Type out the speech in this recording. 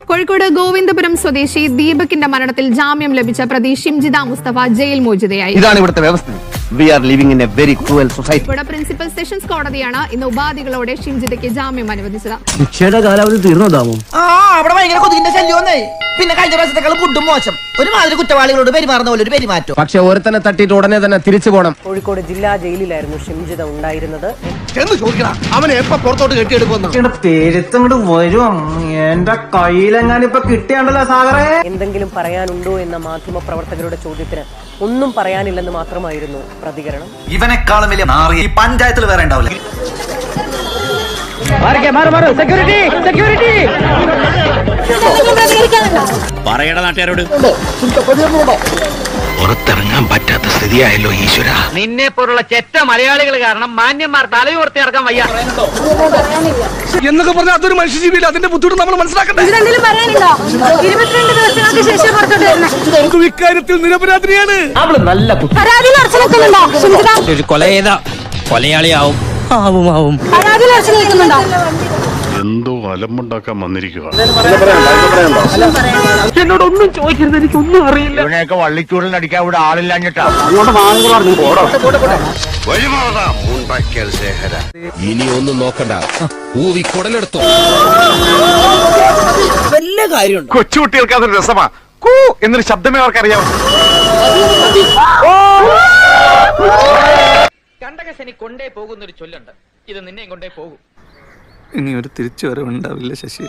കോഴിക്കോട് ഗോവിന്ദപുരം സ്വദേശി ദീപകിന്റെ മരണത്തിൽ ജാമ്യം ലഭിച്ച പ്രതി ഷിംജിത മുസ്തഫ ജയിൽ മോചിതയായി. ഇതാണ് ഇവിടുത്തെ വ്യവസ്ഥ. We are living in a very cruel society. ഇവിടെ പ്രിൻസിപ്പൽ സെഷൻസ് കോടതിയാണ് ഇന്ന് ഉപാധികളോടെ ഷിംജിതയ്ക്ക് ജാമ്യം അനുവദിച്ചത്. ശിക്ഷയുടെ കാലാവധി തീർന്നതാമോ? അവിടെ ഭയങ്കര കൊതുകിന്റെ ശല്യമൊന്നേ. പിന്നെ കഴിഞ്ഞ പ്രാവശ്യത്തെക്കാളും ഫുഡും മോശം. ഒരുമാതിരി കുറ്റവാളികളോട് പെരുമാറുന്ന പോലെ ഒരു പെരുമാറ്റം. പക്ഷെ ഒരുത്തനെ തട്ടിയിട്ട് ഉടനെ തന്നെ തിരിച്ചു പോകണം. കോഴിക്കോട് ജില്ലാ ജയിലിലായിരുന്നു ഷിംജിത ഉണ്ടായിരുന്നത്. അവനെ എപ്പോ പുറത്തോട്ട് കെട്ടിയെടുക്കുന്നു? പേരത്തങ്ങോട്ട് വരും. എന്റെ കയ്യിലെങ്ങാനിപ്പൊ കിട്ടിയാണ്ടല്ലോ സാഗറേ. എന്തെങ്കിലും പറയാനുണ്ടോ എന്ന മാധ്യമ പ്രവർത്തകരുടെ ചോദ്യത്തിന് ഒന്നും പറയാനില്ലെന്ന് മാത്രമായിരുന്നു പ്രതികരണം. ഇവനെക്കാളും വലിയ നാറി ഈ പഞ്ചായത്തിൽ വേറെ ഉണ്ടാവില്ല. പറയട നാട്ടുകാരോട്. പുറത്തിറങ്ങാൻ പറ്റാത്ത സ്ഥിതിയായല്ലോ ഈശ്വര. നിന്നെ പോലുള്ള ചെറ്റ മലയാളികൾ കാരണം മാന്യന്മാർ തലയുയർത്തി ഇറക്കാൻ വയ്യ എന്നൊക്കെ പറഞ്ഞാൽ അതൊരു മനുഷ്യജീവിയില്ല. അതിന്റെ ബുദ്ധിമുട്ട് നമ്മൾ മനസ്സിലാക്കട്ടെ. ഇക്കാര്യത്തിൽ നിരപരാധിയാണ്. കൊല ചെയ്ത കൊലയാളിയാവും. എന്തോ അലമ്പുണ്ടാക്കാൻ വന്നിരിക്കുക. എന്നോടൊന്നും ചോദിക്കരുത്, എനിക്കൊന്നും അറിയില്ല. ഇവനെയൊക്കെ വള്ളിച്ചൂടിൽ അടിക്കാൻ ഇവിടെ ആളില്ലാഞ്ഞിട്ടാ. ഇനി ഒന്നും നോക്കണ്ട, ഊവി കുടലെടുത്തോ. വല്ല കാര്യമുണ്ടോ? കൊച്ചുകുട്ടികൾക്ക് അതൊരു രസമാ. കൂ എന്നൊരു ശബ്ദമേ അവർക്കറിയാം. കണ്ടകശനി കൊണ്ടേ പോകുന്നൊരു ചൊല്ലുണ്ട്. ഇത് നിന്നെയും കൊണ്ടേ പോകും. ഇനി ഒരു തിരിച്ചു വരവുണ്ടാവില്ല ശശി.